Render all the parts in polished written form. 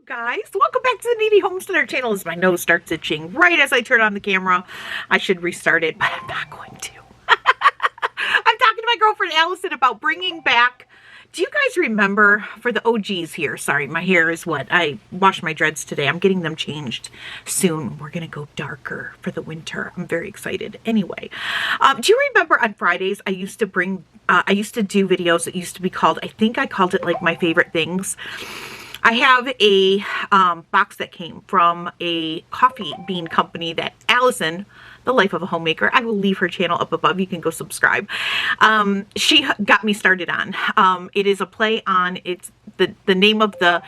Guys, welcome back to the Kneady Homesteader channel. As my nose starts itching right as I turn on the camera, I should restart it, but I'm not going to. I'm talking to my girlfriend Allison about bringing back, do you guys remember, for the OGs here, sorry, my hair is wet. I washed my dreads today. I'm getting them changed soon. We're gonna go darker for the winter. I'm very excited. Anyway, do you remember on Fridays I used to do videos that used to be called, I think I called it like my favorite things. I have a box that came from a coffee bean company that Allison, the Life of a Homemaker, I will leave her channel up above. You can go subscribe. She got me started on. It is a play on, it's the name of the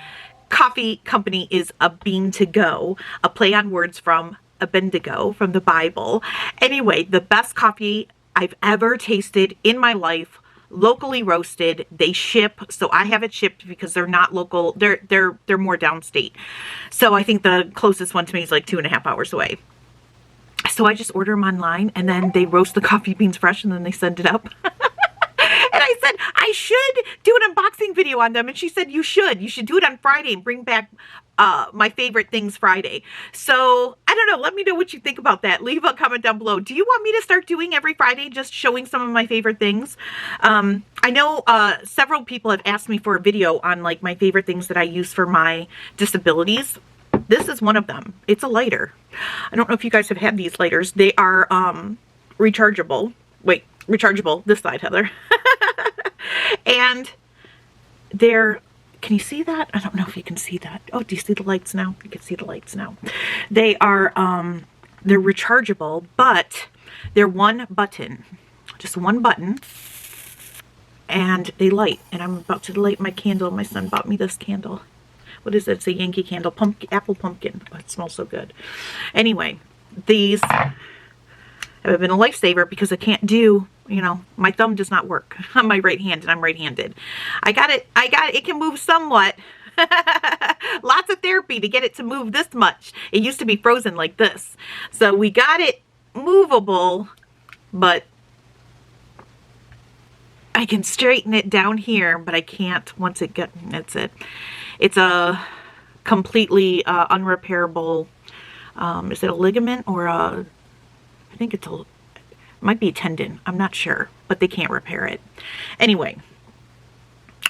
coffee company is A Bean to Go, a play on words from Abednego from the Bible. Anyway, the best coffee I've ever tasted in my life. Locally roasted. They ship, so I have it shipped because they're not local. They're more downstate. So I think the closest one to me is like 2.5 hours away. So I just order them online, and then they roast the coffee beans fresh, and then they send it up. And I said I should do an unboxing video on them, and she said you should do it on Friday and bring back my favorite things Friday. So I don't know, let me know what you think about that. Leave a comment down below. Do you want me to start doing every Friday, just showing some of my favorite things? I know several people have asked me for a video on like my favorite things that I use for my disabilities. This is one of them. It's a lighter. I don't know if you guys have had these lighters. They are rechargeable. Wait, rechargeable this side, Heather. And they're, can you see that? I don't know if you can see that. Oh, do you see the lights now? You can see the lights now. They are, they're rechargeable, but they're one button, just one button, and they light. And I'm about to light my candle. My son bought me this candle. What is it? It's a Yankee candle, apple pumpkin. Oh, it smells so good. Anyway, these have been a lifesaver because I can't do, you know, my thumb does not work on my right hand, and I'm right-handed. I got it. It can move somewhat. Lots of therapy to get it to move this much. It used to be frozen like this. So we got it movable, but I can straighten it down here, but I can't once it gets, that's it. It's a completely unrepairable, is it a ligament or a, I think it's a, might be a tendon. I'm not sure, but they can't repair it. Anyway,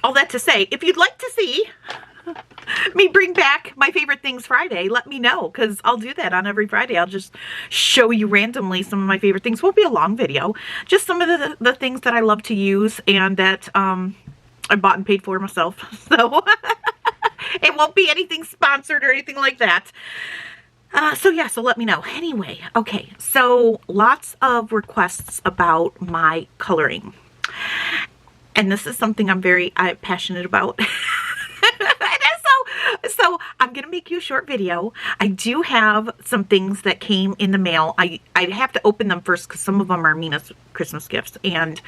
all that to say, if you'd like to see me bring back my favorite things Friday, let me know, because I'll do that on every Friday. I'll just show you randomly some of my favorite things. Won't be a long video, just some of the things that I love to use and that I bought and paid for myself. So it won't be anything sponsored or anything like that. So yeah, so let me know. Anyway, okay, so lots of requests about my coloring. And this is something I'm very passionate about. So I'm going to make you a short video. I do have some things that came in the mail. I'd have to open them first because some of them are Mina's Christmas gifts, and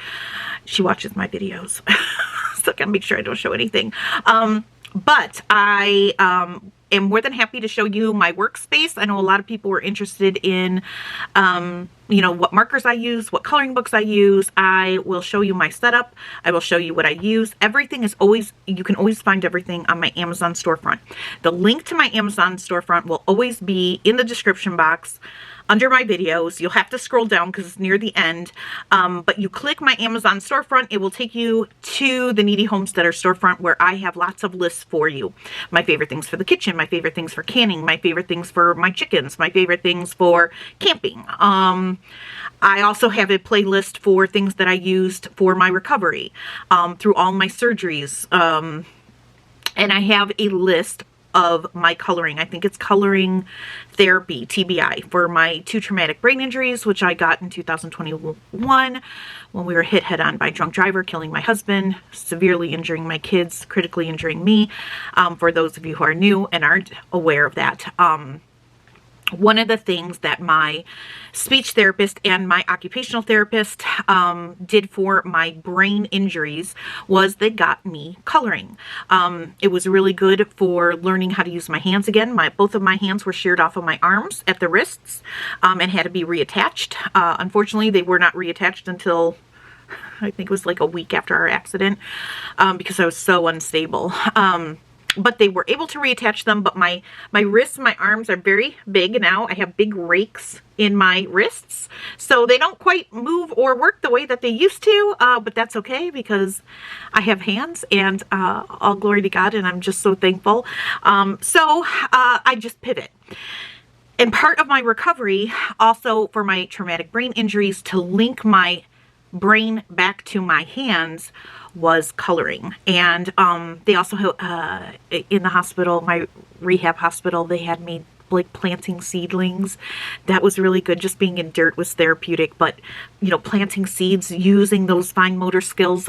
she watches my videos. So I got to make sure I don't show anything. But I am more than happy to show you my workspace. I know a lot of people were interested in, you know, what markers I use, what coloring books I use. I will show you my setup. I will show you what I use. Everything is always, you can always find everything on my Amazon storefront. The link to my Amazon storefront will always be in the description box under my videos. You'll have to scroll down because it's near the end, but you click my Amazon storefront, it will take you to the Kneady Homesteader storefront where I have lots of lists for you. My favorite things for the kitchen, my favorite things for canning, my favorite things for my chickens, my favorite things for camping. I also have a playlist for things that I used for my recovery through all my surgeries, and I have a list of my coloring. I think it's coloring therapy, TBI, for my 2 traumatic brain injuries, which I got in 2021 when we were hit head on by a drunk driver, killing my husband, severely injuring my kids, critically injuring me. For those of you who are new and aren't aware of that, one of the things that my speech therapist and my occupational therapist did for my brain injuries was they got me coloring. It was really good for learning how to use my hands again. Both of my hands were sheared off of my arms at the wrists and had to be reattached. Unfortunately, they were not reattached until I think it was like a week after our accident because I was so unstable. but they were able to reattach them. But my wrists, my arms are very big now. I have big rakes in my wrists, so they don't quite move or work the way that they used to, but that's okay because I have hands, and all glory to God, and I'm just so thankful. So I just pivot. And part of my recovery also for my traumatic brain injuries, to link my brain back to my hands, was coloring. And they also in the hospital, my rehab hospital, they had me like planting seedlings. That was really good. Just being in dirt was therapeutic, but you know, planting seeds, using those fine motor skills.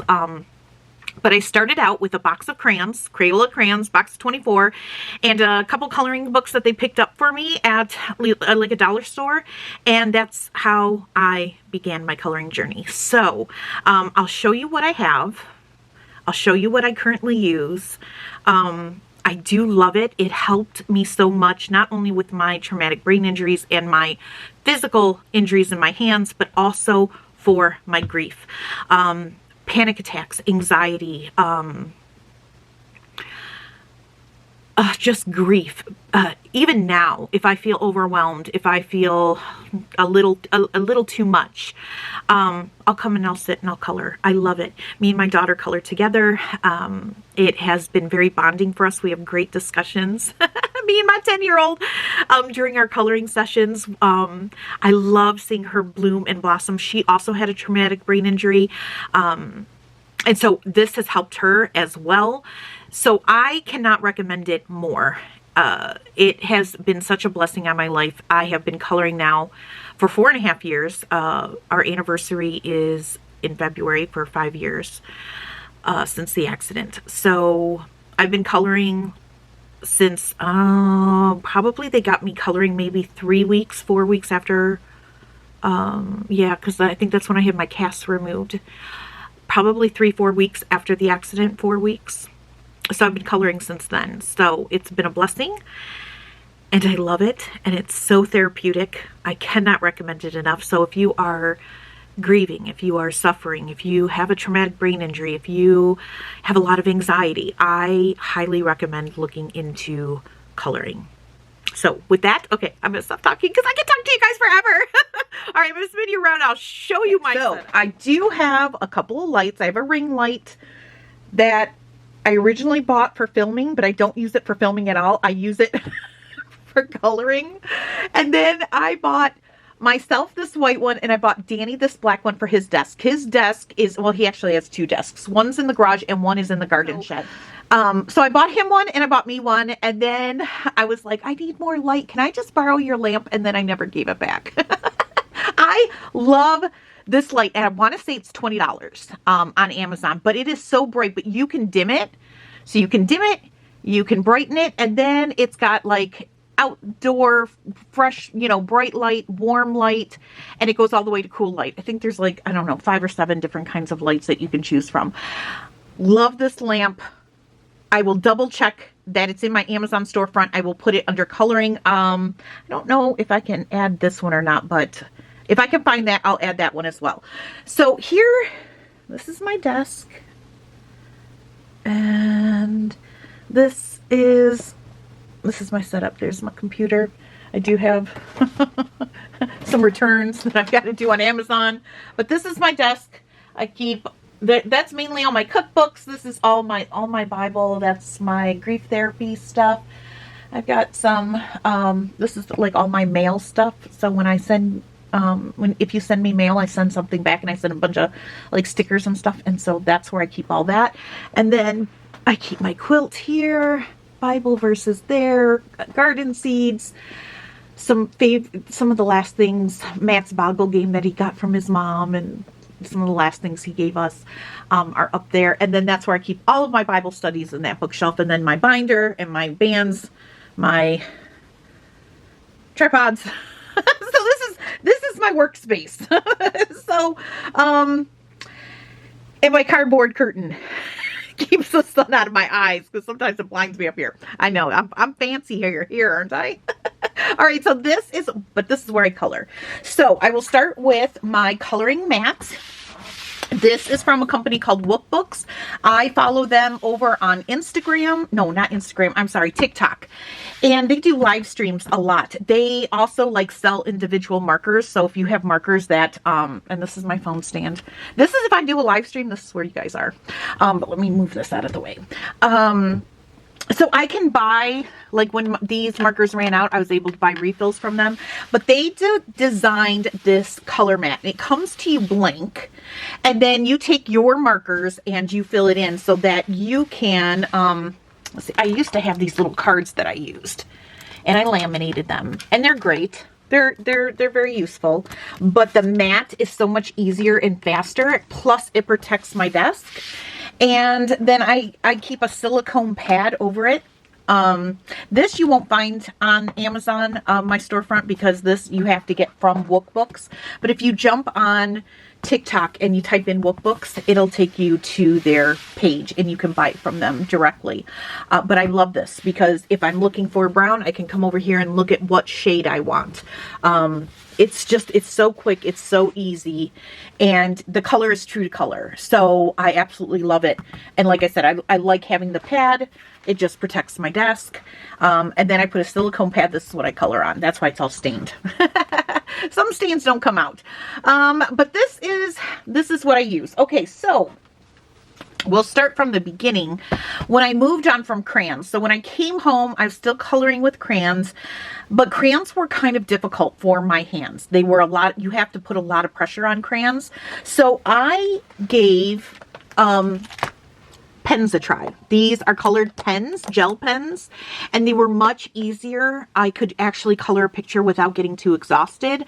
But I started out with a box of crayons, Crayola crayons, box of 24, and a couple coloring books that they picked up for me at like a dollar store. And that's how I began my coloring journey. So I'll show you what I have. I'll show you what I currently use. I do love it. It helped me so much, not only with my traumatic brain injuries and my physical injuries in my hands, but also for my grief. Panic attacks, anxiety, just grief. Even now, if I feel overwhelmed, if I feel a little too much, I'll come and I'll sit and I'll color. I love it. Me and my daughter color together. It has been very bonding for us. We have great discussions. Me and my 10-year-old during our coloring sessions. I love seeing her bloom and blossom. She also had a traumatic brain injury. And so this has helped her as well. So I cannot recommend it more. It has been such a blessing on my life. I have been coloring now for 4.5 years. Our anniversary is in February for 5 years since the accident. So I've been coloring since probably they got me coloring maybe 3 weeks, 4 weeks after. Yeah, because I think that's when I had my casts removed. Probably 3-4 weeks after the accident, 4 weeks. So I've been coloring since then. So it's been a blessing and I love it. And it's so therapeutic. I cannot recommend it enough. So if you are grieving, if you are suffering, if you have a traumatic brain injury, if you have a lot of anxiety, I highly recommend looking into coloring. So with that, okay, I'm going to stop talking because I can talk to you guys forever. All right, I'm going to spin you around. I'll show you my setup. I do have a couple of lights. I have a ring light that I originally bought for filming, but I don't use it for filming at all. I use it for coloring. And then I bought myself this white one, and I bought Danny this black one for his desk. His desk is, well, he actually has 2 desks. One's in the garage and one is in the garden shed. So I bought him one and I bought me one, and then I was like, I need more light. Can I just borrow your lamp? And then I never gave it back. I love this light, and I want to say it's $20 on Amazon, but it is so bright, but you can dim it. So you can dim it, you can brighten it, and then it's got like outdoor, fresh, you know, bright light, warm light, and it goes all the way to cool light. I think there's like, I don't know, 5 or 7 different kinds of lights that you can choose from. Love this lamp. I will double check that it's in my Amazon storefront. I will put it under coloring. I don't know if I can add this one or not, but if I can find that, I'll add that one as well. So here, this is my desk. And this is my setup. There's my computer. I do have some returns that I've got to do on Amazon, but this is my desk. I keep that's mainly all my cookbooks. This is all my Bible. That's my grief therapy stuff. I've got some this is like all my mail stuff. So when I send if you send me mail, I send something back, and I send a bunch of like stickers and stuff. And so that's where I keep all that. And then I keep my quilt here, Bible verses there, garden seeds, some of the last things, Matt's Boggle game that he got from his mom, and some of the last things he gave us are up there. And then that's where I keep all of my Bible studies in that bookshelf. And then my binder and my bands, my tripods. So this is my workspace. So, and my cardboard curtain keeps the sun out of my eyes because sometimes it blinds me up here. I know I'm fancy here, aren't I? All right, so this is where I color. So I will start with my coloring mat. This is from a company called Wookbooks. I follow them over on Instagram. No, not Instagram. I'm sorry, TikTok. And they do live streams a lot. They also like sell individual markers. So if you have markers that, and this is my phone stand. This is if I do a live stream, this is where you guys are. But let me move this out of the way. So I can buy, like when these markers ran out, I was able to buy refills from them. But they designed this color mat. It comes to you blank. And then you take your markers and you fill it in so that you can, let's see, I used to have these little cards that I used. And I laminated them. And they're great. They're very useful. But the mat is so much easier and faster. Plus it protects my desk. And then I keep a silicone pad over it. This you won't find on Amazon, my storefront, because this you have to get from Wookbooks. But if you jump on TikTok and you type in Wookbooks, it'll take you to their page and you can buy it from them directly. But I love this because if I'm looking for a brown, I can come over here and look at what shade I want. It's so quick. It's so easy. And the color is true to color. So I absolutely love it. And like I said, I like having the pad. It just protects my desk. And then I put a silicone pad. This is what I color on. That's why it's all stained. Some stains don't come out. But this is what I use. Okay, so we'll start from the beginning. When I moved on from crayons. So when I came home, I was still coloring with crayons, but crayons were kind of difficult for my hands. They were you have to put a lot of pressure on crayons. So I gave pens a try. These are colored pens, gel pens, and they were much easier. I could actually color a picture without getting too exhausted,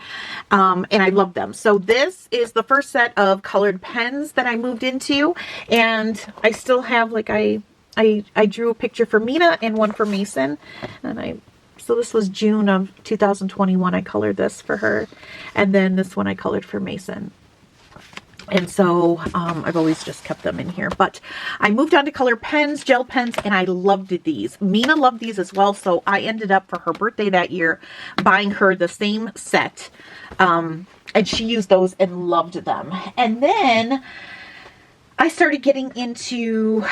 and I love them. So this is the first set of colored pens that I moved into, and I still have, like, I drew a picture for Mina and one for Mason, and so this was June of 2021. I colored this for her, and then this one I colored for Mason. And so I've always just kept them in here. But I moved on to color pens, gel pens, and I loved these. Mina loved these as well. So I ended up, for her birthday that year, buying her the same set. And she used those and loved them. And then I started getting into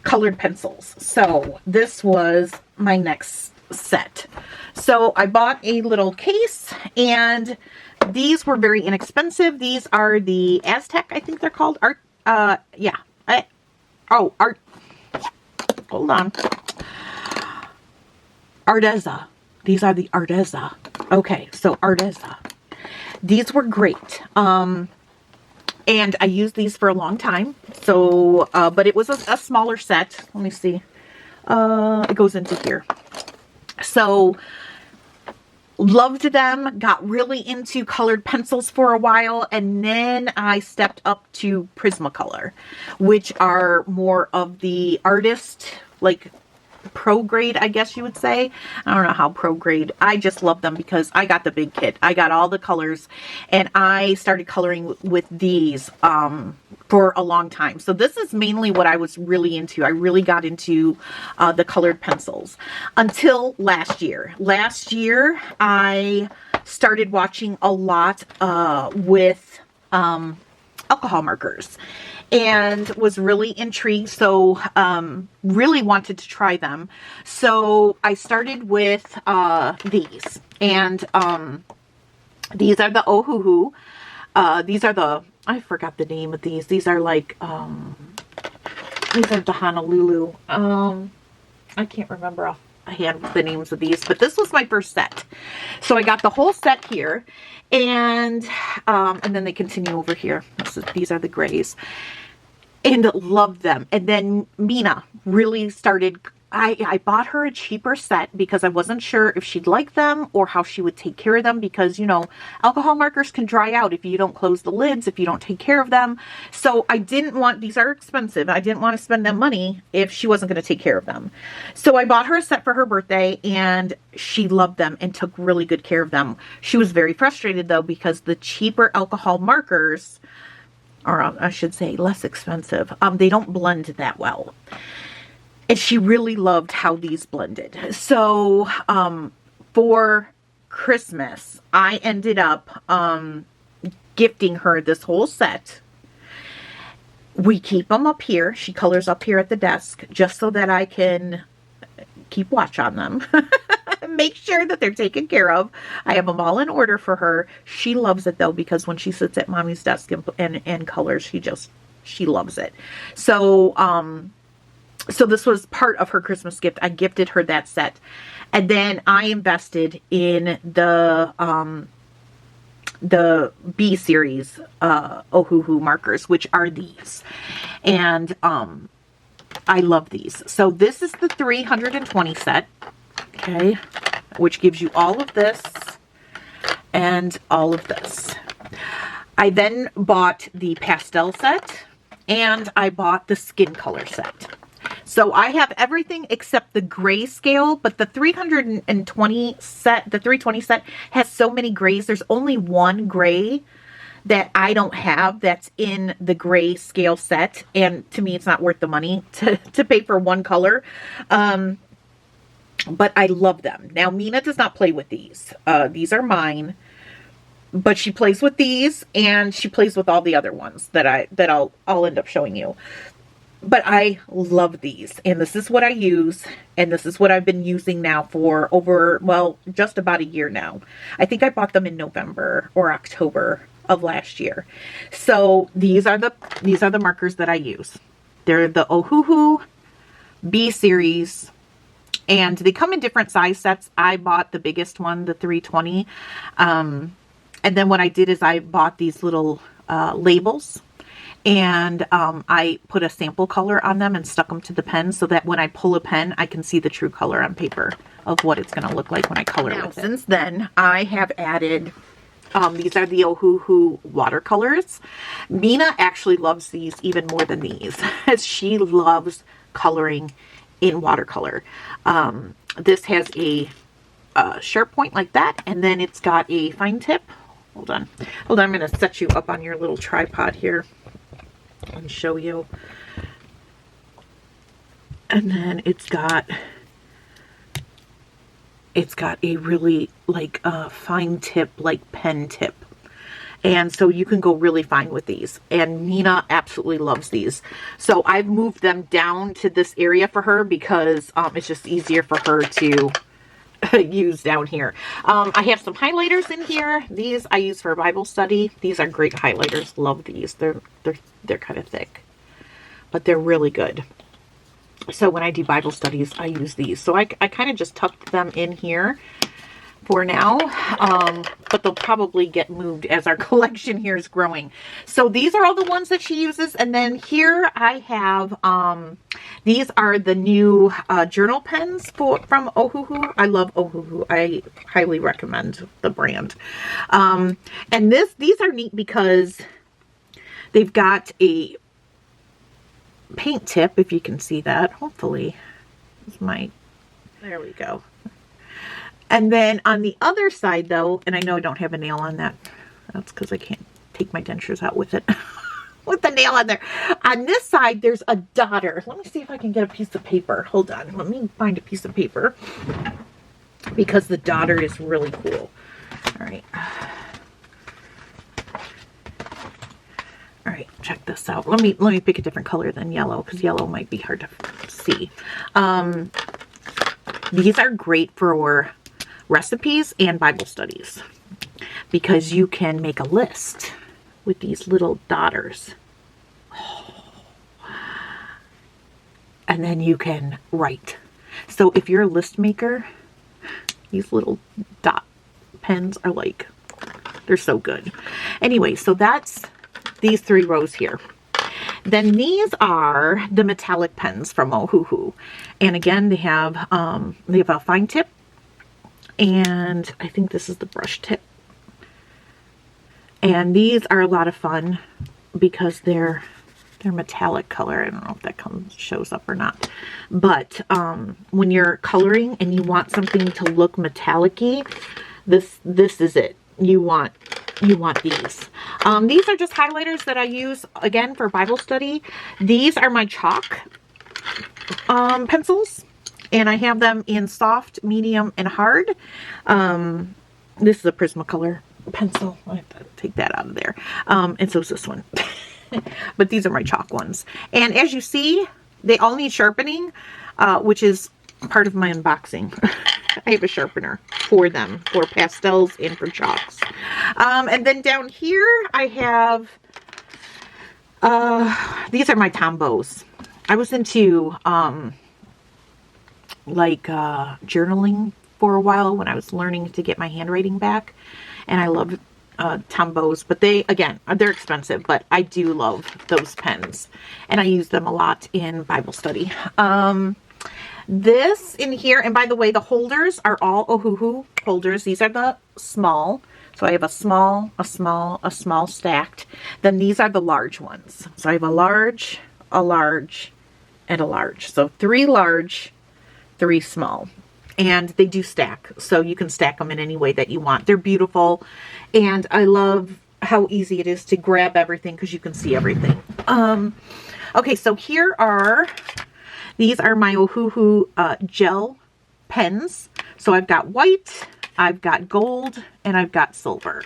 colored pencils. So this was my next set. So I bought a little case, and these were very inexpensive. These are the Aztec, I think they're called. Art, yeah. Art. Hold on. Arteza. These are the Arteza. Okay, so Arteza. These were great. And I used these for a long time. So, but it was a smaller set. Let me see. It goes into here. So, loved them, got really into colored pencils for a while, and then I stepped up to Prismacolor, which are more of the artist, like pro grade, I guess you would say. I don't know how pro grade. I just love them because I got the big kit. I got all the colors, and I started coloring with these for a long time. So this is mainly what I was really into. I really got into the colored pencils until last year. Last year, I started watching a lot with alcohol markers, and was really intrigued, so really wanted to try them. So I started with these, and these are the Ohuhu. These are the, I forgot the name of these. These are like, these are the Honolulu. I can't remember offhand the names of these, but this was my first set. So I got the whole set here, and then they continue over here. These are the grays, and loved them. And then Mina really started, I bought her a cheaper set because I wasn't sure if she'd like them or how she would take care of them, because, you know, alcohol markers can dry out if you don't close the lids, if you don't take care of them. So I didn't want, these are expensive, I didn't want to spend that money if she wasn't going to take care of them. So I bought her a set for her birthday, and she loved them and took really good care of them. She was very frustrated though, because the cheaper alcohol markers, or I should say less expensive, they don't blend that well. And she really loved how these blended. So for Christmas, I ended up gifting her this whole set we keep them up here. She colors up here at the desk just so that I can keep watch on them. Make sure that they're taken care of. I have them all in order for her. She loves it though, because when she sits at mommy's desk and colors, she loves it. So, so this was part of her Christmas gift. I gifted her that set. And then I invested in the B series, Ohuhu markers, which are these. And, I love these. So this is the 320 set, okay, which gives you all of this and all of this. I then bought the pastel set and I bought the skin color set. So I have everything except the grayscale, but the 320 set has so many grays. There's only one gray that I don't have that's in the grayscale set. And to me, it's not worth the money to pay for one color. But I love them. Now, Mina does not play with these. These are mine. But she plays with these and she plays with all the other ones that I'll end up showing you. But I love these, and this is what I use, and this is what I've been using now for over, well, just about a year now. I think I bought them in November or October of last year. So these are the markers that I use. They're the Ohuhu B series, and they come in different size sets. I bought the biggest one, the 320. And then what I did is I bought these little labels. And I put a sample color on them and stuck them to the pen so that when I pull a pen, I can see the true color on paper of what it's going to look like when I color with it. Since then, I have added, these are the Ohuhu watercolors. Mina actually loves these even more than these, as she loves coloring in watercolor. This has a sharp point like that, and then it's got a fine tip. Hold on, I'm going to set you up on your little tripod here and show you. And then it's got a really like fine tip, like pen tip, and so you can go really fine with these, and Nina absolutely loves these. So I've moved them down to this area for her because it's just easier for her to use down here. I have some highlighters in here. These I use for Bible study. These are great highlighters. Love these. They're kind of thick, but they're really good. So when I do Bible studies, I use these. So I kind of just tucked them in here for now, but they'll probably get moved as our collection here is growing. So these are all the ones that she uses. And then here I have, these are the new journal pens from Ohuhu. I love Ohuhu. I highly recommend the brand. And these are neat because they've got a paint tip, if you can see that. Hopefully, there we go. And then on the other side though, and I know I don't have a nail on that. That's because I can't take my dentures out with it. With the nail on there. On this side, there's a dotter. Let me see if I can get a piece of paper. Hold on. Let me find a piece of paper. Because the dotter is really cool. All right. All right, check this out. Let me pick a different color than yellow, because yellow might be hard to see. These are great for recipes and Bible studies, because you can make a list with these little dotters. And then you can write. So if you're a list maker, these little dot pens are like, they're so good. Anyway, so that's these 3 rows here. Then these are the metallic pens from Ohuhu. And again, they have a fine tip. And I think this is the brush tip. And these are a lot of fun because they're metallic color. I don't know if that shows up or not. But when you're coloring and you want something to look metallic-y, this is it. You want these. These are just highlighters that I use, again, for Bible study. These are my chalk pencils, and I have them in soft, medium, and hard. This is a Prismacolor pencil. I have to take that out of there. And so is this one. but these are my chalk ones. And as you see, they all need sharpening, which is part of my unboxing. I have a sharpener for them, for pastels and for chalks. And then down here, I have, these are my Tombows. I was into, journaling for a while when I was learning to get my handwriting back. And I love Tombows, but they're expensive, but I do love those pens. And I use them a lot in Bible study. This in here, and by the way, the holders are all Ohuhu holders. These are the small. So I have a small, a small, a small stacked. Then these are the large ones. So I have a large, and a large. So 3 large, 3 small. And they do stack. So you can stack them in any way that you want. They're beautiful. And I love how easy it is to grab everything because you can see everything. Okay, so these are my Ohuhu gel pens. So I've got white, I've got gold, and I've got silver.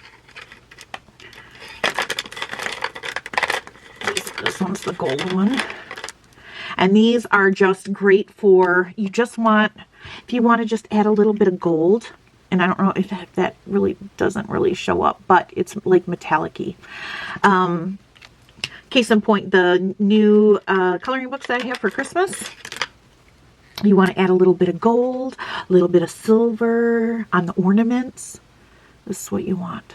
This one's the gold one. And these are just great for, if you want to just add a little bit of gold. And I don't know if that really doesn't really show up, but it's like metallic-y. Case in point, the new coloring books that I have for Christmas. You want to add a little bit of gold, a little bit of silver on the ornaments. This is what you want.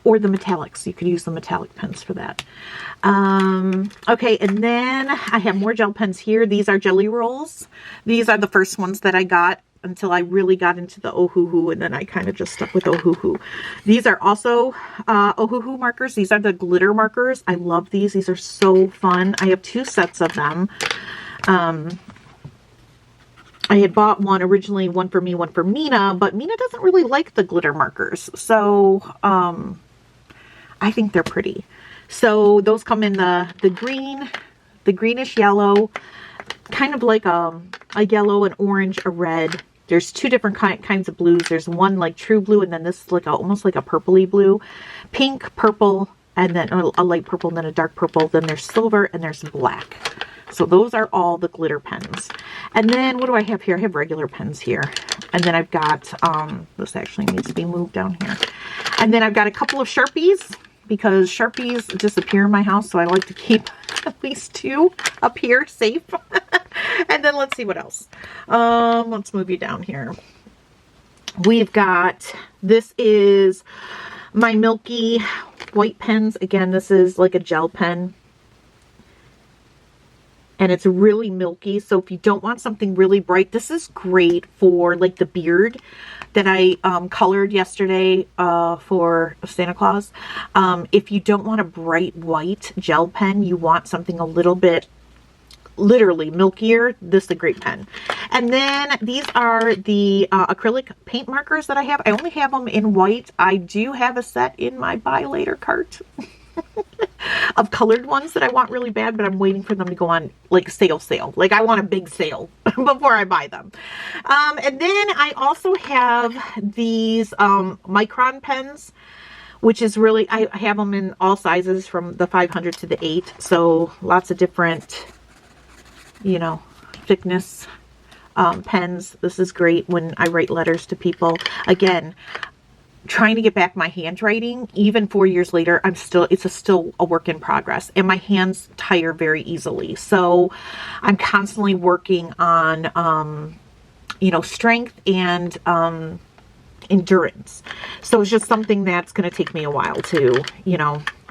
Or the metallics. You could use the metallic pens for that. Okay, and then I have more gel pens here. These are Jelly Rolls. These are the first ones that I got until I really got into the Ohuhu, and then I kind of just stuck with Ohuhu. These are also Ohuhu markers. These are the glitter markers. I love these. These are so fun. I have 2 sets of them. I had bought one originally, one for me, one for Mina, but Mina doesn't really like the glitter markers. So I think they're pretty. So those come in the green, the greenish yellow, kind of like a yellow, an orange, a red. There's 2 different kinds of blues. There's one like true blue, and then this is like almost like a purpley blue. Pink, purple, and then a light purple, and then a dark purple. Then there's silver, and there's black. So those are all the glitter pens. And then what do I have here? I have regular pens here. And then I've got, this actually needs to be moved down here. And then I've got a couple of Sharpies, because Sharpies disappear in my house. So I like to keep at least 2 up here safe. And then let's see what else. Let's move you down here. We've got, this is my Milky white pens. Again, this is like a gel pen. And it's really milky. So if you don't want something really bright, this is great for like the beard that I colored yesterday for Santa Claus. If you don't want a bright white gel pen, you want something a little bit literally milkier, this is a great pen. And then these are the acrylic paint markers that I have. I only have them in white. I do have a set in my buy later cart. Of colored ones that I want really bad, but I'm waiting for them to go on like sale. Like I want a big sale before I buy them. And then I also have these micron pens, which is really, I have them in all sizes from the 500 to the 8. So lots of different, thickness pens. This is great when I write letters to people. Again, trying to get back my handwriting, even 4 years later, it's still a work in progress, and my hands tire very easily. So I'm constantly working on, strength and, endurance. So it's just something that's going to take me a while to,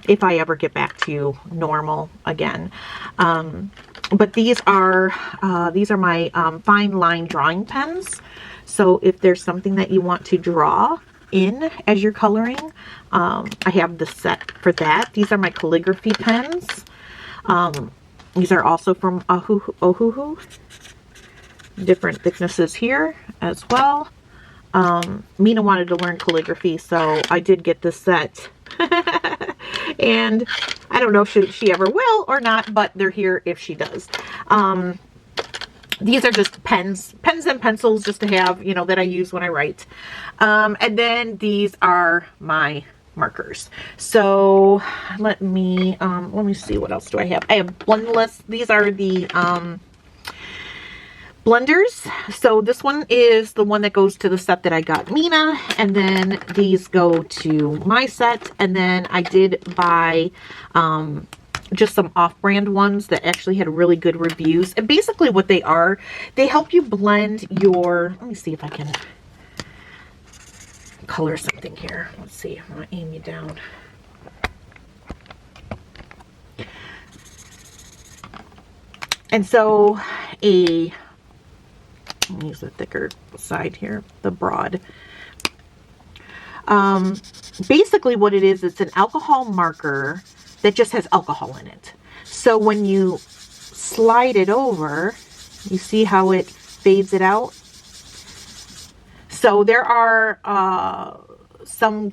if I ever get back to normal again. But these are my fine line drawing pens. So if there's something that you want to draw in as you're coloring, I have the set for that. These are my calligraphy pens. These are also from Ohuhu. Different thicknesses here as well. Mina wanted to learn calligraphy, so I did get this set. And I don't know if she ever will or not, but they're here if she does. These are just pens and pencils just to have, that I use when I write. And then these are my markers. So let me see, what else do I have? I have blendless. These are the blenders. So this one is the one that goes to the set that I got Mina, and then these go to my set. And then I did buy just some off-brand ones that actually had really good reviews. And basically what they are, they help you blend your, let me see if I can color something here. Let's see, I'm gonna aim you down. And so let me use the thicker side here, the broad. Basically what it is, it's an alcohol marker that just has alcohol in it. So when you slide it over, you see how it fades it out? So there are some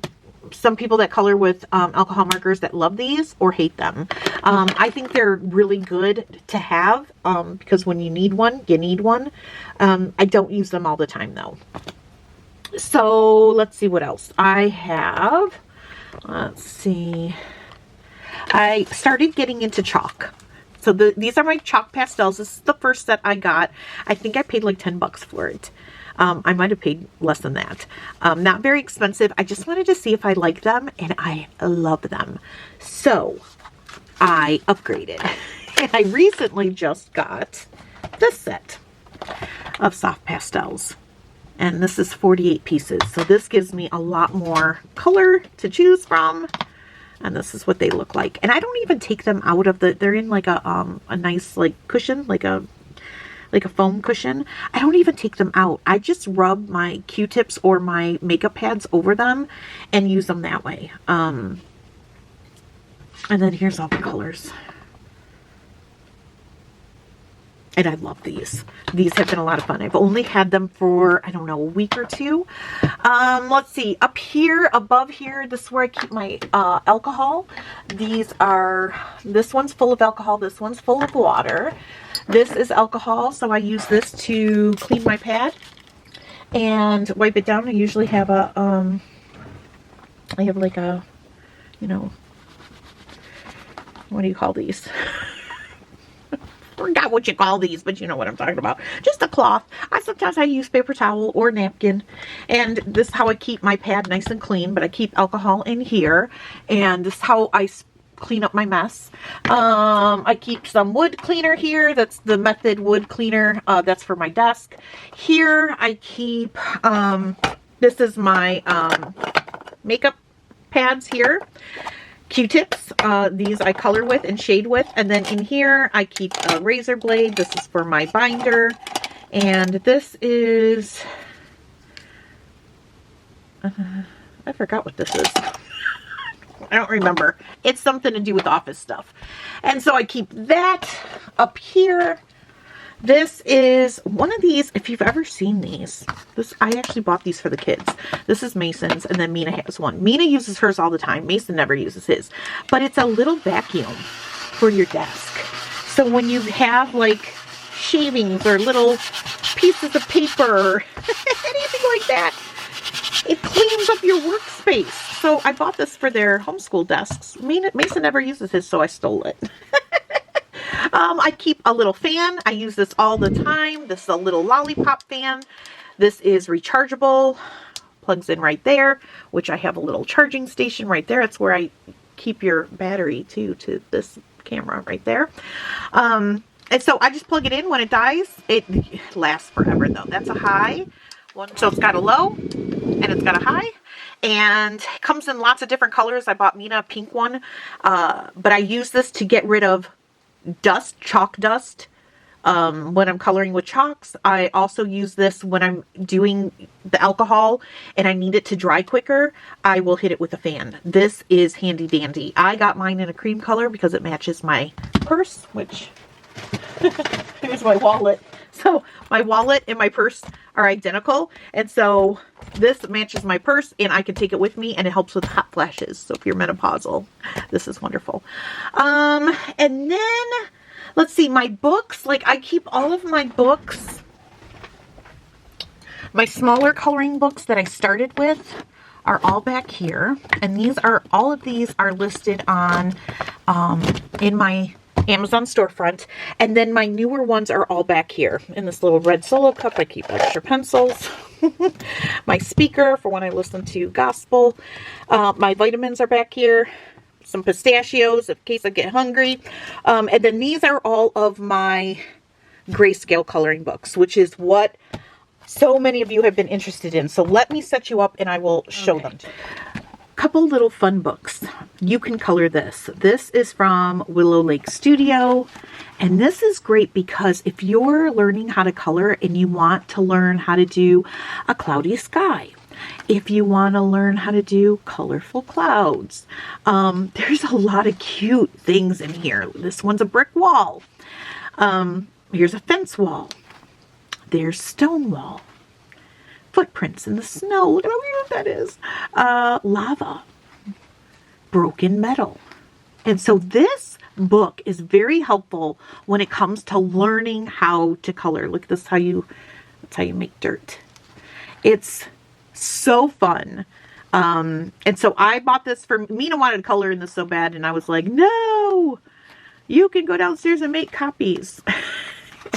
people that color with alcohol markers that love these or hate them. I think they're really good to have because when you need one, you need one. I don't use them all the time though. So let's see what else I have. Let's see. I started getting into chalk. So these are my chalk pastels. This is the first set I got. I think I paid like 10 bucks for it. I might have paid less than that. Not very expensive. I just wanted to see if I like them, and I love them. So I upgraded. And I recently just got this set of soft pastels. And this is 48 pieces. So this gives me a lot more color to choose from. And this is what they look like. And I don't even take them out of they're in like a nice like cushion, like a foam cushion. I don't even take them out. I just rub my Q-tips or my makeup pads over them and use them that way. And then here's all the colors. And I love these. These have been a lot of fun. I've only had them for, I don't know, a week or two. Let's see. Up here, above here, this is where I keep my alcohol. This one's full of alcohol. This one's full of water. This is alcohol, so I use this to clean my pad and wipe it down. I usually have I have like a, you know, what do you call these? Forgot what you call these, but you know what I'm talking about. Just a cloth. Sometimes I use paper towel or napkin, and this is how I keep my pad nice and clean, but I keep alcohol in here, and this is how I clean up my mess. I keep some wood cleaner here. That's the Method wood cleaner. That's for my desk. Here I keep, this is my makeup pads here. Q-tips, these I color with and shade with, and then in here I keep a razor blade. This is for my binder, and this is, I forgot what this is. I don't remember. It's something to do with office stuff. And so I keep that up here. This is one of these, if you've ever seen these, I actually bought these for the kids. This is Mason's, and then Mina has one. Mina uses hers all the time. Mason never uses his. But it's a little vacuum for your desk. So when you have like shavings or little pieces of paper or anything like that, it cleans up your workspace. So I bought this for their homeschool desks. Mason never uses his, so I stole it. I keep a little fan. I use this all the time. This is a little lollipop fan. This is rechargeable. Plugs in right there, which I have a little charging station right there. It's where I keep your battery too, to this camera right there. And so I just plug it in when it dies. It lasts forever though. That's a high one. So it's got a low and it's got a high. And it comes in lots of different colors. I bought Mina a pink one. But I use this to get rid of dust, chalk dust, when I'm coloring with chalks. I also use this when I'm doing the alcohol and I need it to dry quicker. I will hit it with a fan. This is handy dandy. I got mine in a cream color because it matches my purse, which here's my wallet. So my wallet and my purse are identical, and so this matches my purse and I can take it with me, and it helps with hot flashes. So if you're menopausal, this is wonderful. And then let's see, my books, like I keep all of my books, my smaller coloring books that I started with are all back here. And these are, all of these are listed on, in my Amazon storefront. And then my newer ones are all back here in this little red Solo cup. I keep extra pencils. My speaker for when I listen to gospel. My vitamins are back here. Some pistachios in case I get hungry. And then these are all of my Grayscale coloring books, which is what so many of you have been interested in. So let me set you up and I will show them. Couple little fun books. You can color this. This is from Willow Lake Studio. And this is great because if you're learning how to color and you want to learn how to do a cloudy sky, if you want to learn how to do colorful clouds, there's a lot of cute things in here. This one's a brick wall. Here's a fence wall. There's stone wall. Footprints in the snow. Look at how weird that is. Lava. Broken metal. And so this book is very helpful when it comes to learning how to color. Look, that's how you make dirt. It's so fun. And so I bought this for, Mina wanted to color in this so bad, and I was like, no, you can go downstairs and make copies.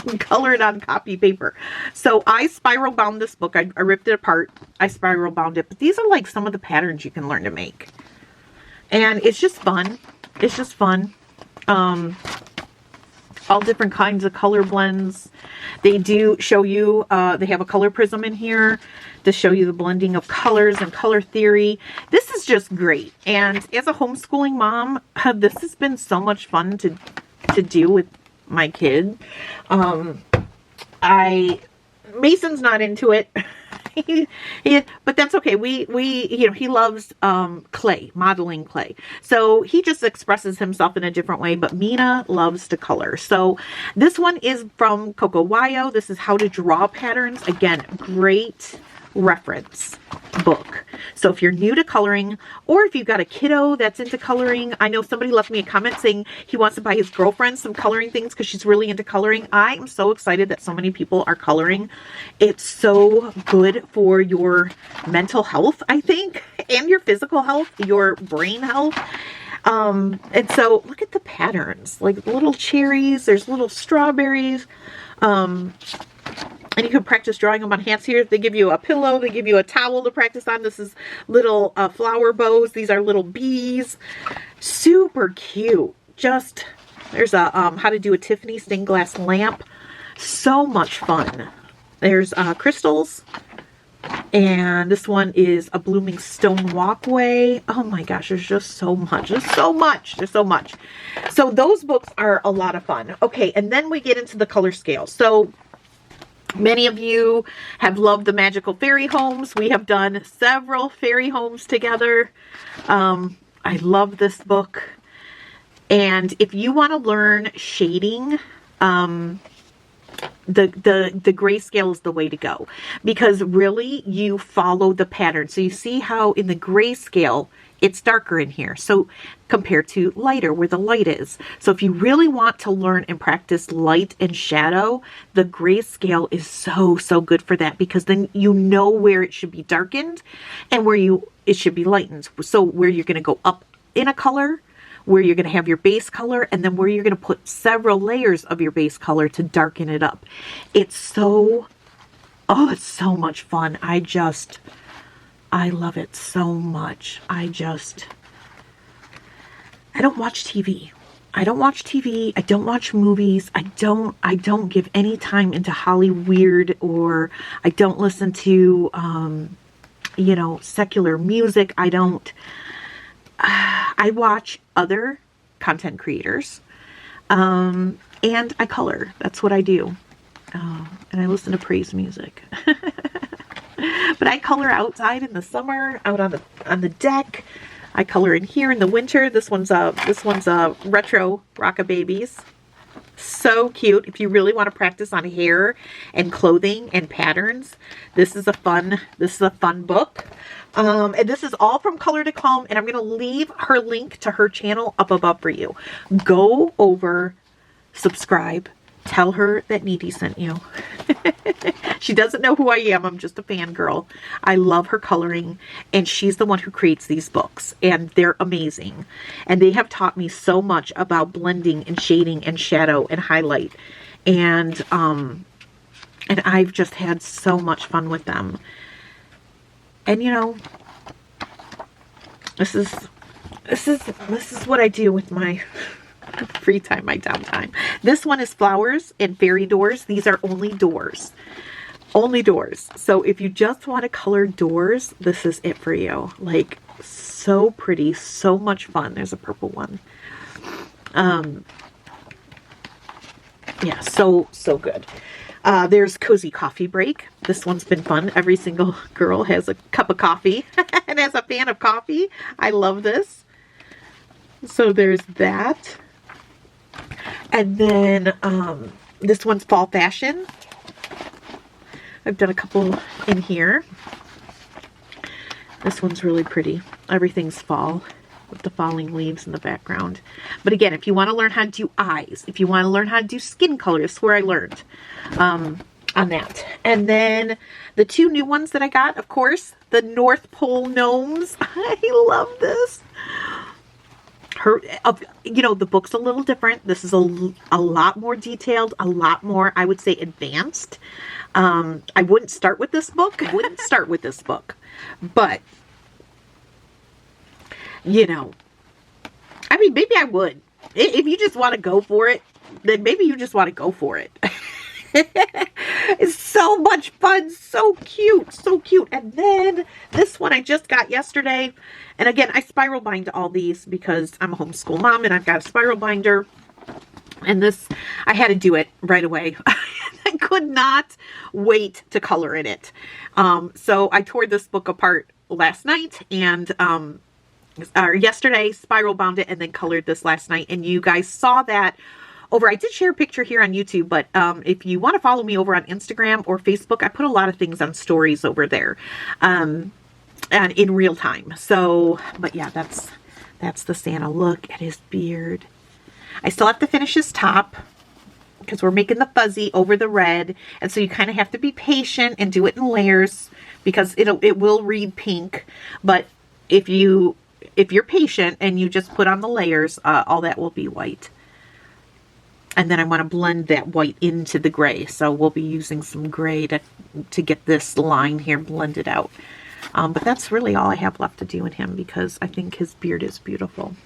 And color it on copy paper. So I spiral bound this book. I ripped it apart. I spiral bound it. But these are like some of the patterns you can learn to make. And it's just fun. It's just fun. All different kinds of color blends. They do show you, they have a color prism in here to show you the blending of colors and color theory. This is just great. And as a homeschooling mom, this has been so much fun to do with my kid. Mason's not into it. But that's okay. He loves clay, modeling clay. So he just expresses himself in a different way, but Mina loves to color. So this one is from Coco Wayo. This is How to Draw Patterns. Again, great reference book. So if you're new to coloring, or if you've got a kiddo that's into coloring, I know somebody left me a comment saying he wants to buy his girlfriend some coloring things because she's really into coloring. I am so excited that so many people are coloring. It's so good for your mental health, I think, and your physical health, your brain health. And so look at the patterns, like little cherries, there's little strawberries. And you can practice drawing them on hands here. They give you a pillow. They give you a towel to practice on. This is little flower bows. These are little bees. Super cute. Just, there's a how to do a Tiffany stained glass lamp. So much fun. There's crystals. And this one is a blooming stone walkway. Oh my gosh, there's just so much. There's so much. There's so much. So those books are a lot of fun. Okay, and then we get into the color scale. So many of you have loved the Magical Fairy Homes. We have done several fairy homes together. I love this book. And if you want to learn shading, the Grayscale is the way to go, because really you follow the pattern. So you see how in the Grayscale it's darker in here, so compared to lighter where the light is. So if you really want to learn and practice light and shadow, the Grayscale is so good for that, because then you know where it should be darkened and where it should be lightened. So where you're going to go up in a color, where you're going to have your base color, and then where you're going to put several layers of your base color to darken it up. It's so much fun. I love it so much. I don't watch TV. I don't watch TV. I don't watch movies. I don't give any time into Hollywood, or I don't listen to, secular music. I watch other content creators, and I color. That's what I do. And I listen to praise music. But I color outside in the summer, out on the deck. I color in here in the winter. This one's a retro Rockababies. So cute. If you really want to practice on hair and clothing and patterns, this is a fun book. And this is all from Color to Calm, and I'm going to leave her link to her channel up above for you. Go over, subscribe, tell her that Kneady sent you. She doesn't know who I am. I'm just a fangirl. I love her coloring, and she's the one who creates these books, and they're amazing. And they have taught me so much about blending and shading and shadow and highlight. And I've just had so much fun with them. And you know, this is what I do with my free time, my downtime. This one is flowers and fairy doors. These are only doors. Only doors. So if you just want to color doors, this is it for you. Like, so pretty, so much fun. There's a purple one. Yeah, so good. There's Cozy Coffee Break. This one's been fun. Every single girl has a cup of coffee and as a fan of coffee, I love this. So there's that. And then this one's Fall Fashion. I've done a couple in here. This one's really pretty. Everything's fall with the falling leaves in the background. But again, if you want to learn how to do eyes, if you want to learn how to do skin color, this is where I learned on that. And then the two new ones that I got, of course, the North Pole gnomes. I love this. You know, the book's a little different. This is a lot more detailed, a lot more, I would say, advanced. I wouldn't start with this book. But, you know, I mean, maybe I would. If you just want to go for it, then maybe you just want to go for it. It's so much fun. So cute. So cute. And then this one I just got yesterday. And again, I spiral bind all these because I'm a homeschool mom and I've got a spiral binder. And this, I had to do it right away. I could not wait to color in it. So I tore this book apart last night and yesterday, spiral bound it, and then colored this last night. And you guys saw that over. I did share a picture here on YouTube, but if you want to follow me over on Instagram or Facebook, I put a lot of things on stories over there and in real time. So, but yeah, that's the Santa. Look at his beard. I still have to finish his top because we're making the fuzzy over the red. And so you kind of have to be patient and do it in layers because it will read pink. But if you're patient and you just put on the layers, all that will be white. And then I want to blend that white into the gray. So we'll be using some gray to get this line here blended out. But that's really all I have left to do in him because I think his beard is beautiful.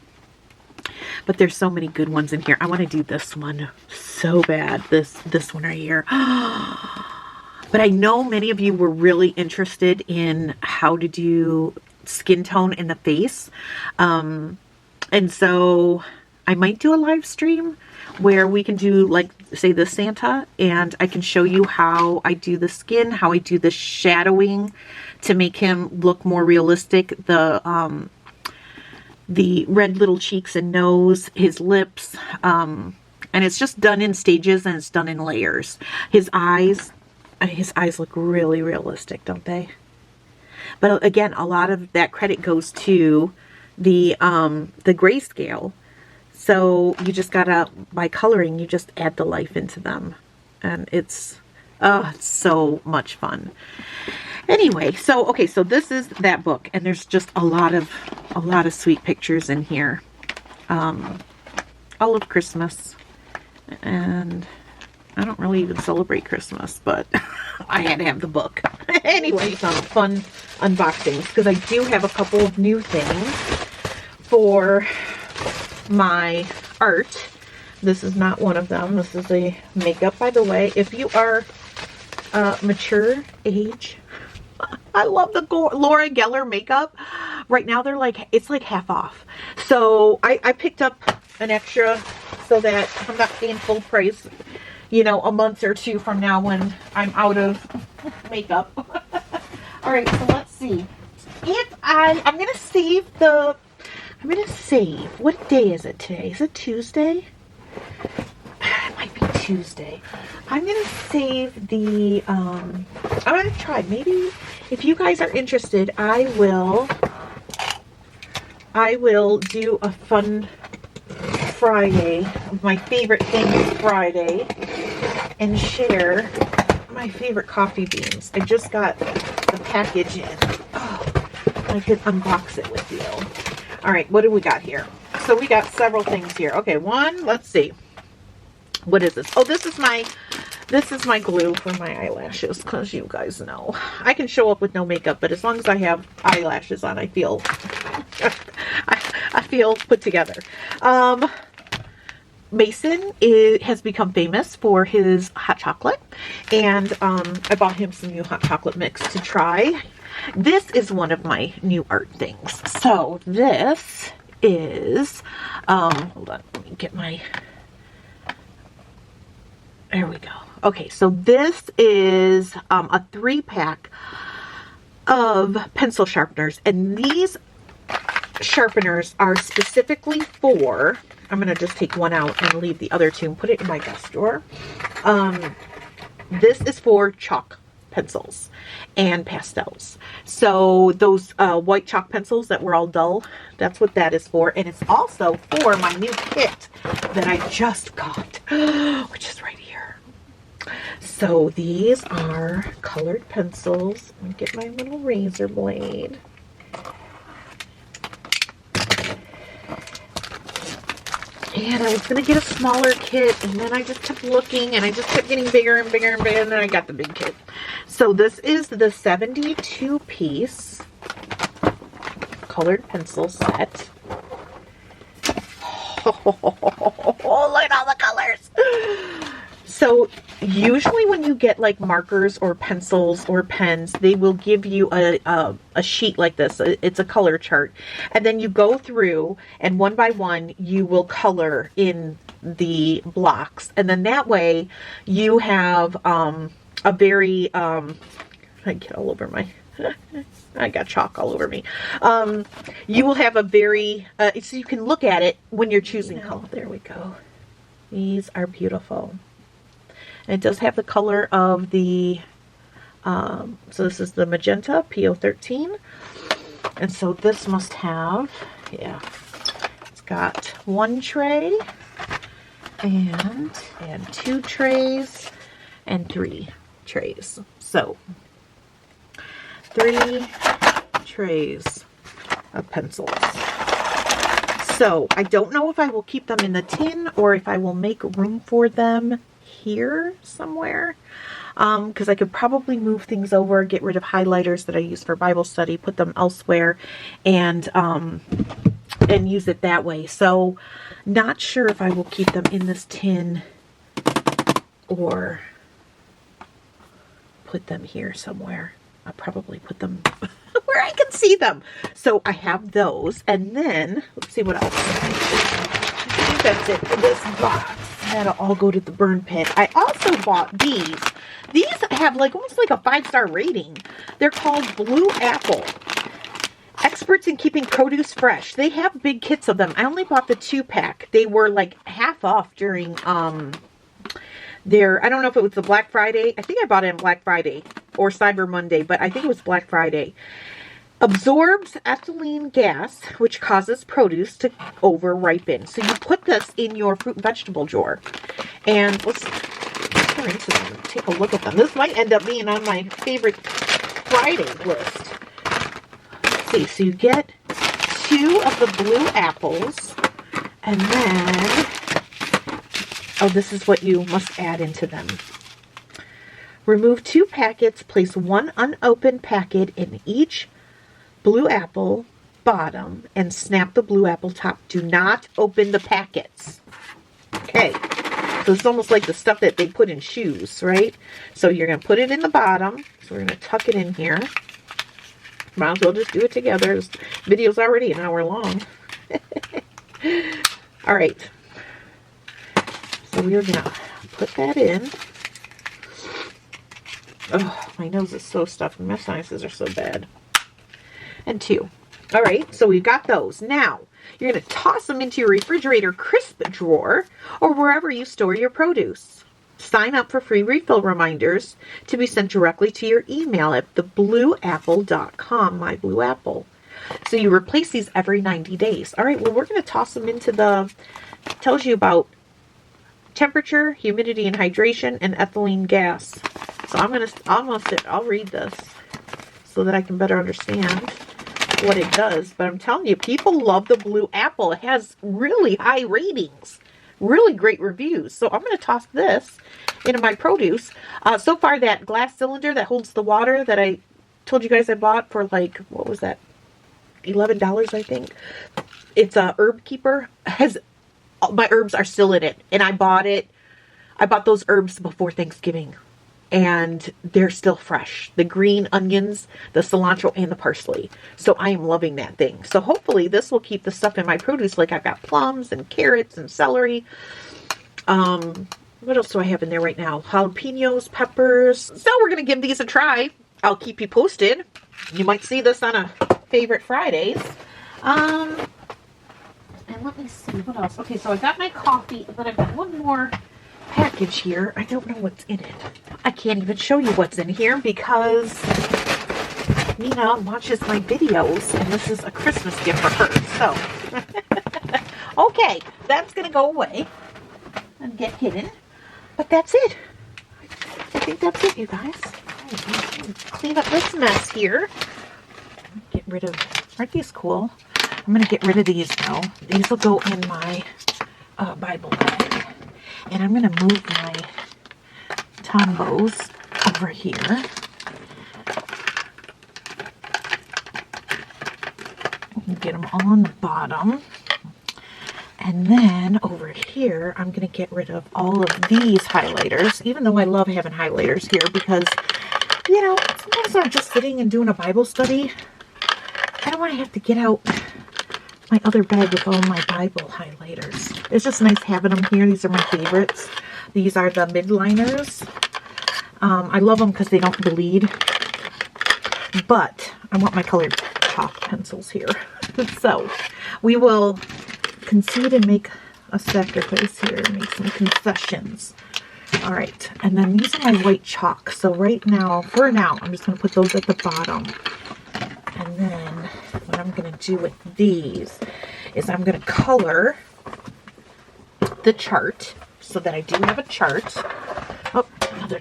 But there's so many good ones in here. I want to do this one so bad. This one right here. But I know many of you were really interested in how to do skin tone in the face. And so I might do a live stream where we can do, like, say, the Santa, and I can show you how I do the skin, how I do the shadowing to make him look more realistic. The red little cheeks and nose, his lips, and it's just done in stages and it's done in layers. His eyes look really realistic, don't they? But again, a lot of that credit goes to the Grayscale. So you just gotta, by coloring, you just add the life into them, and it's so much fun. Anyway, so okay, so this is that book, and there's just a lot of sweet pictures in here. I love Christmas, and I don't really even celebrate Christmas, but I had to have the book. Anyway, some fun unboxings because I do have a couple of new things for my art. This is not one of them. This is a makeup, by the way. If you are mature age, I love the Laura Geller makeup. Right now they're like, it's like half off. So I picked up an extra so that I'm not paying full price, you know, a month or two from now when I'm out of makeup. All right, so let's see. If I'm going to save what day is it today? Is it Tuesday? It might be Tuesday. I'm going to save the, I'm going to try, maybe if you guys are interested, I will do a fun Friday. My favorite thing is Friday. and share my favorite coffee beans. I just got the package in. Oh, I could unbox it with you. All right, what do we got here? So we got several things here. Okay, one, let's see. What is this? Oh, this is my glue for my eyelashes, because you guys know I can show up with no makeup, but as long as I have eyelashes on, I feel I feel put together. Mason has become famous for his hot chocolate, and I bought him some new hot chocolate mix to try. This is one of my new art things. So this is, hold on, let me get my, there we go. Okay, so this is a 3-pack of pencil sharpeners, and these sharpeners are specifically for, I'm going to just take one out and leave the other two and put it in my desk drawer. This is for chalk pencils and pastels. So those white chalk pencils that were all dull, that's what that is for. And it's also for my new kit that I just got, which is right here. So these are colored pencils. Let me get my little razor blade. And I was going to get a smaller kit, and then I just kept looking, and I just kept getting bigger and bigger and bigger, and then I got the big kit. So this is the 72-piece colored pencil set. Oh, look at all the colors! So usually when you get like markers or pencils or pens, they will give you a sheet like this. It's a color chart. And then you go through and one by one you will color in the blocks. And then that way you have a very, I get all over my, I got chalk all over me. You will have a very, so you can look at it when you're choosing color. There we go. These are beautiful. And it does have the color of the, so this is the magenta, PO13. And so this must have, yeah, it's got 1 tray and 2 trays and 3 trays. So 3 trays of pencils. So I don't know if I will keep them in the tin or if I will make room for them here somewhere, because I could probably move things over, get rid of highlighters that I use for Bible study, put them elsewhere, and use it that way. So not sure if I will keep them in this tin or put them here somewhere. I'll probably put them where I can see them. So I have those, and then let's see what else. I think that's it for this box. That'll all go to the burn pit. I also bought these. These have like almost like a 5-star rating. They're called Blue Apple. Experts in keeping produce fresh. They have big kits of them. I only bought the 2-pack. They were like half off during their, I don't know if it was the Black Friday. I think I bought it on Black Friday or Cyber Monday, but I think it was Black Friday. Absorbs ethylene gas, which causes produce to over-ripen. So you put this in your fruit and vegetable drawer. And let's turn into them and take a look at them. This might end up being on my favorite Friday list. Let's see, so you get 2 of the blue apples. And then, oh, this is what you must add into them. Remove 2 packets, place 1 unopened packet in each blue apple bottom and snap the blue apple top. Do not open the packets. Okay, so it's almost like the stuff that they put in shoes, right? So you're going to put it in the bottom. So we're going to tuck it in here. Might as well just do it together. This video's already an hour long. All right. So we're going to put that in. Oh, my nose is so stuffed and my sinuses are so bad. And 2. All right, so we've got those. Now, you're going to toss them into your refrigerator crisp drawer or wherever you store your produce. Sign up for free refill reminders to be sent directly to your email at theblueapple.com, My Blue Apple. So you replace these every 90 days. All right, well, we're going to toss them into the, tells you about temperature, humidity and hydration, and ethylene gas. So I'll read this so that I can better understand what it does. But I'm telling you, people love the blue apple. It has really high ratings, really great reviews. So I'm going to toss this into my produce. So far, that glass cylinder that holds the water that I told you guys I bought for like, what was that? $11, I think. It's a herb keeper. My herbs are still in it, and I bought those herbs before Thanksgiving, and they're still fresh. The green onions, the cilantro, and the parsley. So I am loving that thing. So hopefully this will keep the stuff in my produce. Like I've got plums and carrots and celery. What else do I have in there right now? Jalapenos, peppers. So we're going to give these a try. I'll keep you posted. You might see this on a Favorite Fridays. And let me see what else. Okay, so I got my coffee, but I've got one more package here. I don't know what's in it. I can't even show you what's in here because Nina watches my videos, and this is a Christmas gift for her. So, okay, that's going to go away and get hidden. But that's it. I think that's it, you guys. Right, clean up this mess here. Get rid of, aren't these cool? I'm going to get rid of these now. These will go in my Bible bag. And I'm going to move my tombos over here. Get them all on the bottom. And then over here, I'm going to get rid of all of these highlighters, even though I love having highlighters here because, you know, sometimes I'm just sitting and doing a Bible study. I don't want to have to get out my other bag with all my Bible highlighters. It's just nice having them here. These are my favorites. These are the midliners. I love them because they don't bleed. But I want my colored chalk pencils here. So we will concede and make a sacrifice here. Make some concessions. All right. And then these are my white chalk. So right now, for now, I'm just going to put those at the bottom. And then what I'm going to do with these is I'm going to color the chart so that I do have a chart. Oh, another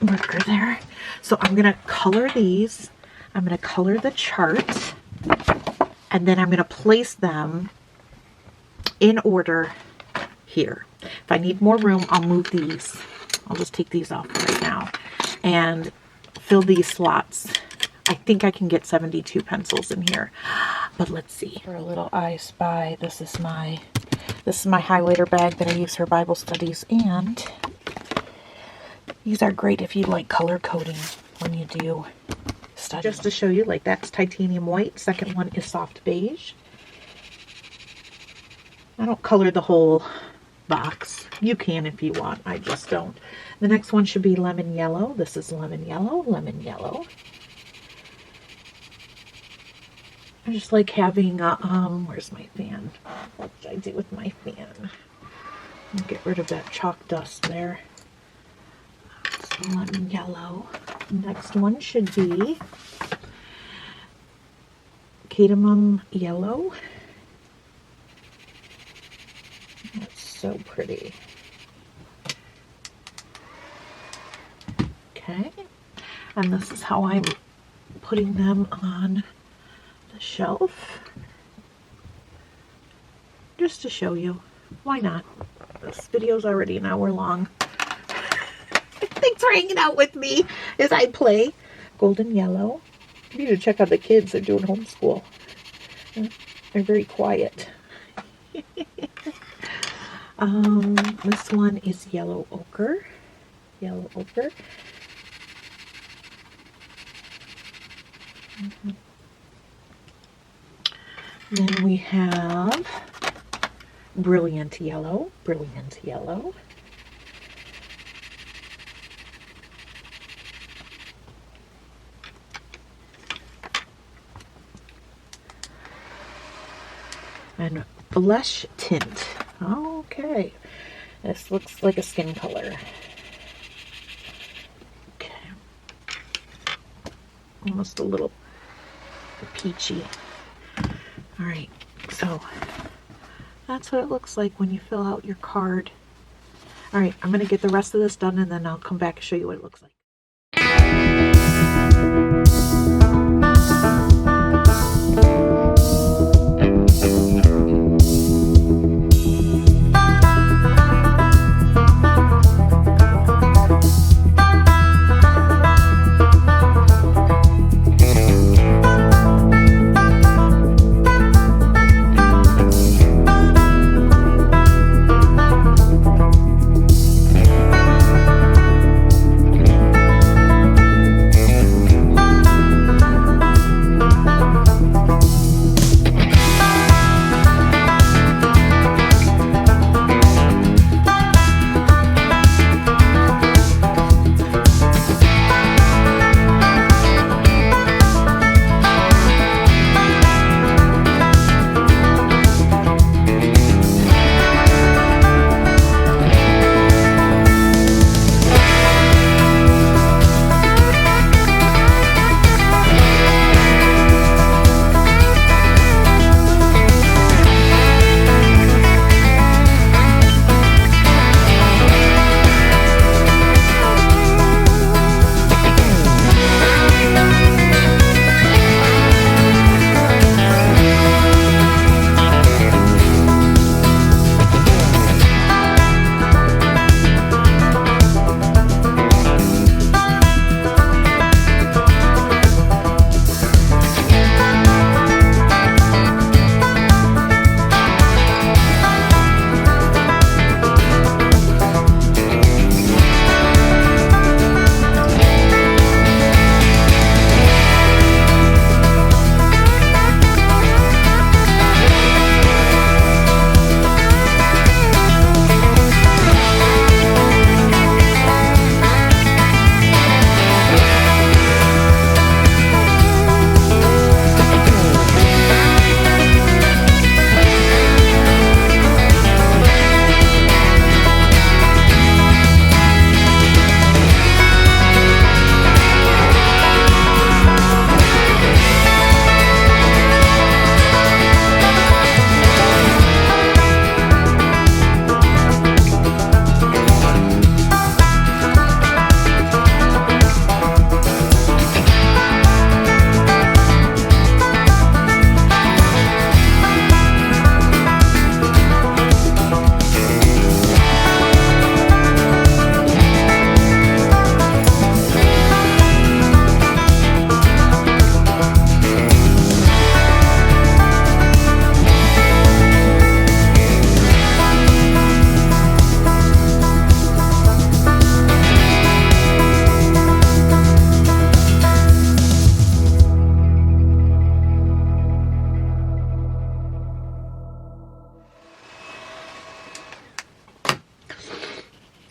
marker there. So I'm going to color these. I'm going to color the chart. And then I'm going to place them in order here. If I need more room, I'll move these. I'll just take these off right now and fill these slots. I think I can get 72 pencils in here, but let's see. For a little I Spy, this is my highlighter bag that I use for Bible studies, and these are great if you like color coding when you do study. Just to show you, like that's titanium white. Second one is soft beige. I don't color the whole box. You can if you want. I just don't. The next one should be lemon yellow. This is lemon yellow, lemon yellow. I just like having where's my fan? What did I do with my fan? I'll get rid of that chalk dust there. So lemon yellow. Next one should be cadmium yellow. That's so pretty. Okay. And this is how I'm putting them on the shelf. Just to show you. Why not? This video's already an hour long. Thanks for hanging out with me as I play. Golden yellow. You need to check out the kids. They're doing homeschool. They're very quiet. This one is yellow ochre. Yellow ochre. Then we have brilliant yellow. Brilliant yellow. And blush tint. Okay. This looks like a skin color. Okay. Almost a little peachy. Alright, so that's what it looks like when you fill out your card. All right, I'm going to get the rest of this done and then I'll come back and show you what it looks like.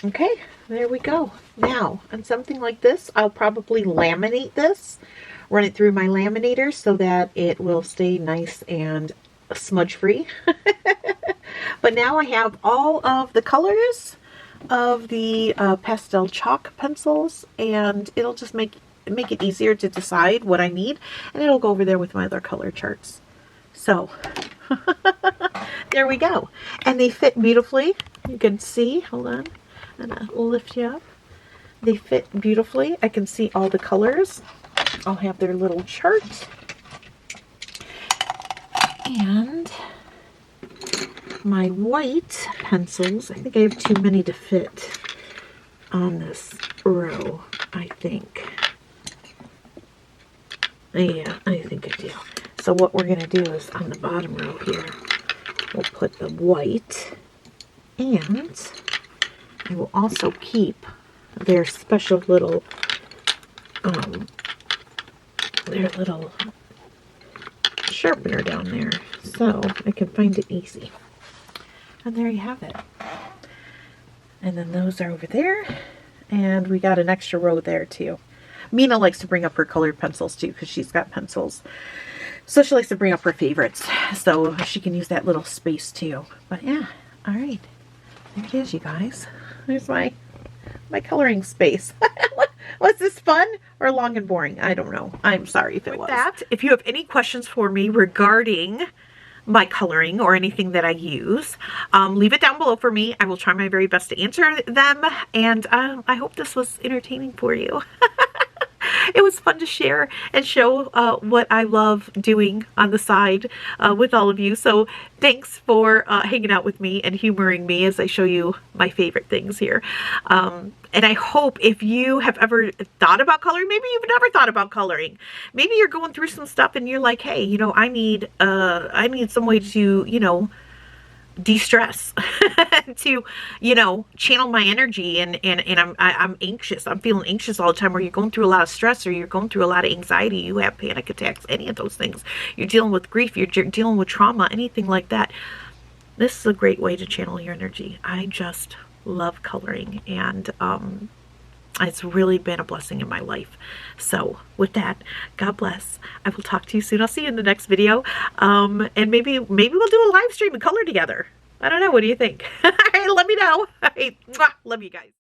Okay, there we go. Now, on something like this, I'll probably laminate this, run it through my laminator so that it will stay nice and smudge free. But now I have all of the colors of the pastel chalk pencils, and it'll just make it easier to decide what I need, and it'll go over there with my other color charts. So there we go, and they fit beautifully. You can see, hold on, and I'll lift you up. They fit beautifully. I can see all the colors. I'll have their little chart. And my white pencils, I think I have too many to fit on this row, I think. Yeah, I think I do. So what we're going to do is on the bottom row here, we'll put the white, and I will also keep their special little, sharpener down there, so I can find it easy. And there you have it. And then those are over there, and we got an extra row there too. Mina likes to bring up her colored pencils too, because she's got pencils. So she likes to bring up her favorites, so she can use that little space too. But yeah, all right. There it is, you guys. There's my coloring space. Was this fun or long and boring? I don't know. I'm sorry if it was. If you have any questions for me regarding my coloring or anything that I use, leave it down below for me. I will try my very best to answer them, and I hope this was entertaining for you. It was fun to share and show what I love doing on the side with all of you. So thanks for hanging out with me and humoring me as I show you my favorite things here. And I hope if you have ever thought about coloring, maybe you've never thought about coloring. Maybe you're going through some stuff and you're like, hey, you know, I need some way to, you know, de-stress, to, you know, channel my energy, and I'm anxious. I'm feeling anxious all the time, or you're going through a lot of stress, or you're going through a lot of anxiety, you have panic attacks, any of those things. You're dealing with grief, you're dealing with trauma, anything like that. This is a great way to channel your energy. I just love coloring, and it's really been a blessing in my life. So with that, God bless. I will talk to you soon. I'll see you in the next video. And maybe we'll do a live stream and color together. I don't know. What do you think? All right, let me know. All right, love you guys.